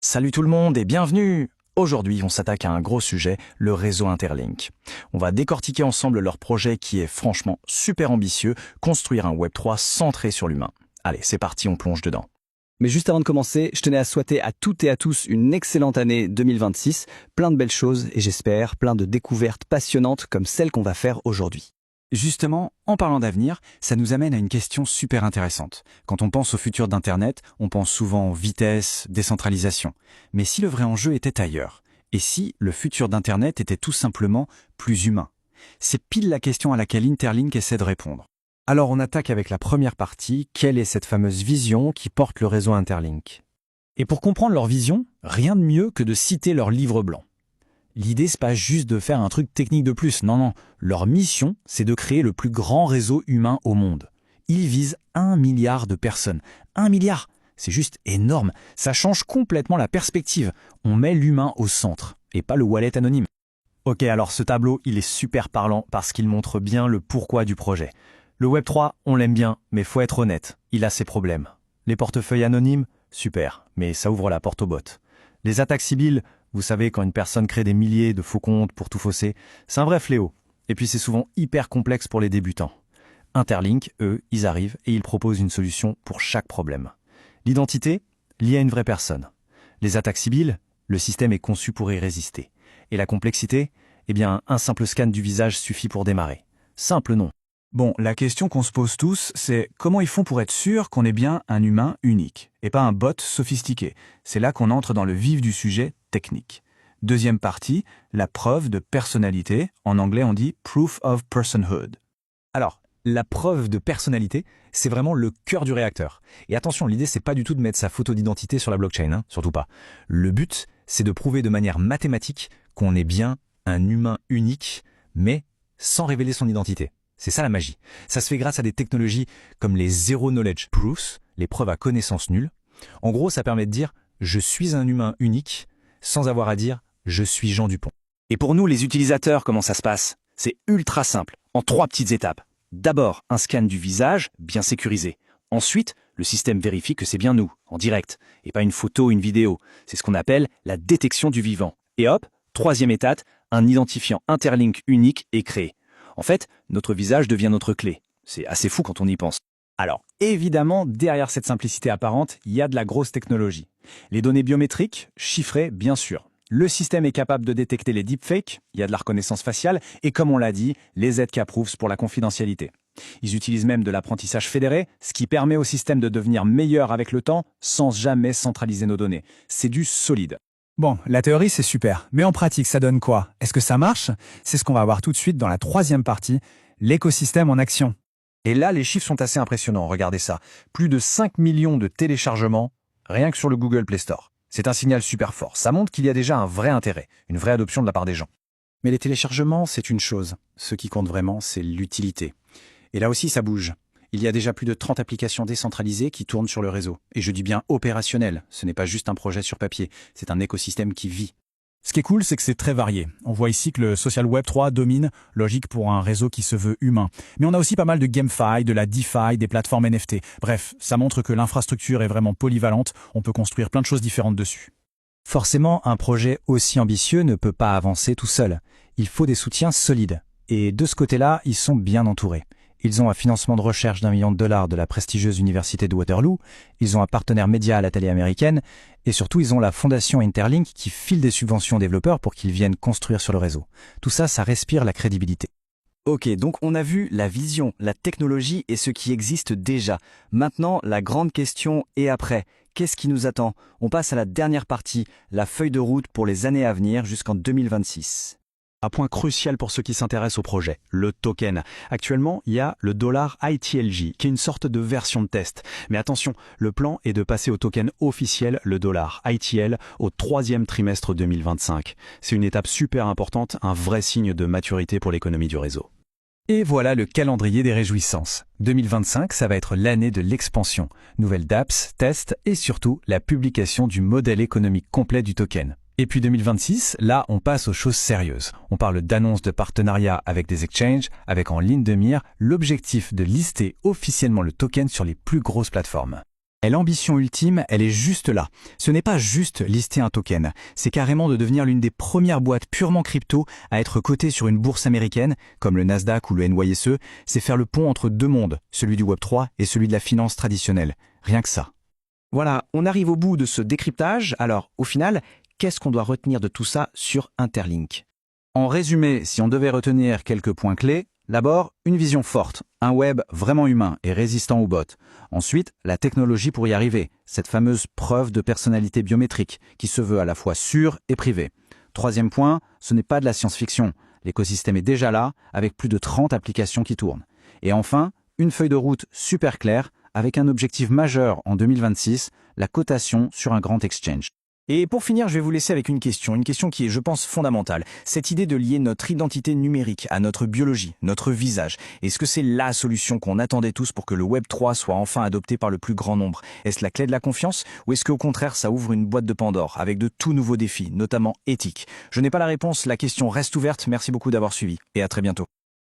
Salut tout le monde et bienvenue! Aujourd'hui, on s'attaque à un gros sujet, le réseau Interlink. On va décortiquer ensemble leur projet qui est franchement super ambitieux, construire un Web3 centré sur l'humain. Allez, c'est parti, on plonge dedans. Mais juste avant de commencer, je tenais à souhaiter à toutes et à tous une excellente année 2026, plein de belles choses et j'espère plein de découvertes passionnantes comme celles qu'on va faire aujourd'hui. Justement, en parlant d'avenir, ça nous amène à une question super intéressante. Quand on pense au futur d'Internet, on pense souvent vitesse, décentralisation. Mais si le vrai enjeu était ailleurs? Et si le futur d'Internet était tout simplement plus humain? C'est pile la question à laquelle Interlink essaie de répondre. Alors on attaque avec la première partie, quelle est cette fameuse vision qui porte le réseau Interlink? Et pour comprendre leur vision, rien de mieux que de citer leur livre blanc. L'idée, c'est pas juste de faire un truc technique de plus, non. Leur mission, c'est de créer le plus grand réseau humain au monde. Ils visent 1 milliard de personnes. 1 milliard! C'est juste énorme. Ça change complètement la perspective. On met l'humain au centre, et pas le wallet anonyme. Ok, alors ce tableau, il est super parlant parce qu'il montre bien le pourquoi du projet. Le Web3, on l'aime bien, mais faut être honnête, il a ses problèmes. Les portefeuilles anonymes, super, mais ça ouvre la porte aux bots. Les attaques civiles, vous savez, quand une personne crée des milliers de faux comptes pour tout fausser, c'est un vrai fléau. Et puis c'est souvent hyper complexe pour les débutants. Interlink, eux, ils arrivent et ils proposent une solution pour chaque problème. L'identité, liée à une vraie personne. Les attaques civiles, le système est conçu pour y résister. Et la complexité, eh bien, un simple scan du visage suffit pour démarrer. Simple non. Bon, la question qu'on se pose tous, c'est comment ils font pour être sûrs qu'on est bien un humain unique, et pas un bot sophistiqué. C'est là qu'on entre dans le vif du sujet technique. Deuxième partie, la preuve de personnalité. En anglais, on dit « proof of personhood ». Alors, la preuve de personnalité, c'est vraiment le cœur du réacteur. Et attention, l'idée, c'est pas du tout de mettre sa photo d'identité sur la blockchain, hein, surtout pas. Le but, c'est de prouver de manière mathématique qu'on est bien un humain unique, mais sans révéler son identité. C'est ça la magie. Ça se fait grâce à des technologies comme les Zero Knowledge Proofs, les preuves à connaissance nulle. En gros, ça permet de dire « je suis un humain unique » sans avoir à dire « je suis Jean Dupont ». Et pour nous, les utilisateurs, comment ça se passe? C'est ultra simple, en 3 petites étapes. D'abord, un scan du visage, bien sécurisé. Ensuite, le système vérifie que c'est bien nous, en direct, et pas une photo ou une vidéo. C'est ce qu'on appelle la détection du vivant. Et hop, 3e étape, un identifiant Interlink unique est créé. En fait, notre visage devient notre clé. C'est assez fou quand on y pense. Alors, évidemment, derrière cette simplicité apparente, il y a de la grosse technologie. Les données biométriques, chiffrées, bien sûr. Le système est capable de détecter les deepfakes, il y a de la reconnaissance faciale, et comme on l'a dit, les ZK-proofs pour la confidentialité. Ils utilisent même de l'apprentissage fédéré, ce qui permet au système de devenir meilleur avec le temps, sans jamais centraliser nos données. C'est du solide. Bon, la théorie c'est super, mais en pratique ça donne quoi? Est-ce que ça marche? C'est ce qu'on va voir tout de suite dans la 3e partie, l'écosystème en action. Et là, les chiffres sont assez impressionnants, regardez ça. Plus de 5 millions de téléchargements, rien que sur le Google Play Store. C'est un signal super fort, ça montre qu'il y a déjà un vrai intérêt, une vraie adoption de la part des gens. Mais les téléchargements, c'est une chose. Ce qui compte vraiment, c'est l'utilité. Et là aussi, ça bouge. Il y a déjà plus de 30 applications décentralisées qui tournent sur le réseau. Et je dis bien opérationnel. Ce n'est pas juste un projet sur papier, c'est un écosystème qui vit. Ce qui est cool, c'est que c'est très varié. On voit ici que le social web 3 domine, logique pour un réseau qui se veut humain. Mais on a aussi pas mal de GameFi, de la DeFi, des plateformes NFT. Bref, ça montre que l'infrastructure est vraiment polyvalente, on peut construire plein de choses différentes dessus. Forcément, un projet aussi ambitieux ne peut pas avancer tout seul. Il faut des soutiens solides. Et de ce côté-là, ils sont bien entourés. Ils ont un financement de recherche d'$1 million de la prestigieuse université de Waterloo, ils ont un partenaire média à la télé américaine, et surtout ils ont la fondation Interlink qui file des subventions aux développeurs pour qu'ils viennent construire sur le réseau. Tout ça, ça respire la crédibilité. Ok, donc on a vu la vision, la technologie et ce qui existe déjà. Maintenant, la grande question est après. Qu'est-ce qui nous attend? On passe à la dernière partie, la feuille de route pour les années à venir jusqu'en 2026. Un point crucial pour ceux qui s'intéressent au projet, le token. Actuellement, il y a le dollar ITLJ, qui est une sorte de version de test. Mais attention, le plan est de passer au token officiel, le dollar ITL, au 3e trimestre 2025. C'est une étape super importante, un vrai signe de maturité pour l'économie du réseau. Et voilà le calendrier des réjouissances. 2025, ça va être l'année de l'expansion. Nouvelles dApps, tests et surtout la publication du modèle économique complet du token. Et puis 2026, là, on passe aux choses sérieuses. On parle d'annonces de partenariats avec des exchanges, avec en ligne de mire l'objectif de lister officiellement le token sur les plus grosses plateformes. Et l'ambition ultime, elle est juste là. Ce n'est pas juste lister un token, c'est carrément de devenir l'une des premières boîtes purement crypto à être cotée sur une bourse américaine, comme le Nasdaq ou le NYSE, c'est faire le pont entre deux mondes, celui du Web3 et celui de la finance traditionnelle. Rien que ça. Voilà, on arrive au bout de ce décryptage. Alors, au final, qu'est-ce qu'on doit retenir de tout ça sur Interlink? En résumé, si on devait retenir quelques points clés, d'abord, une vision forte, un web vraiment humain et résistant aux bots. Ensuite, la technologie pour y arriver, cette fameuse preuve de personnalité biométrique qui se veut à la fois sûre et privée. Troisième point, ce n'est pas de la science-fiction. L'écosystème est déjà là, avec plus de 30 applications qui tournent. Et enfin, une feuille de route super claire, avec un objectif majeur en 2026, la cotation sur un grand exchange. Et pour finir, je vais vous laisser avec une question qui est, je pense, fondamentale. Cette idée de lier notre identité numérique à notre biologie, notre visage. Est-ce que c'est la solution qu'on attendait tous pour que le Web3 soit enfin adopté par le plus grand nombre? Est-ce la clé de la confiance? Ou est-ce qu'au contraire, ça ouvre une boîte de Pandore avec de tout nouveaux défis, notamment éthiques? Je n'ai pas la réponse, la question reste ouverte. Merci beaucoup d'avoir suivi et à très bientôt.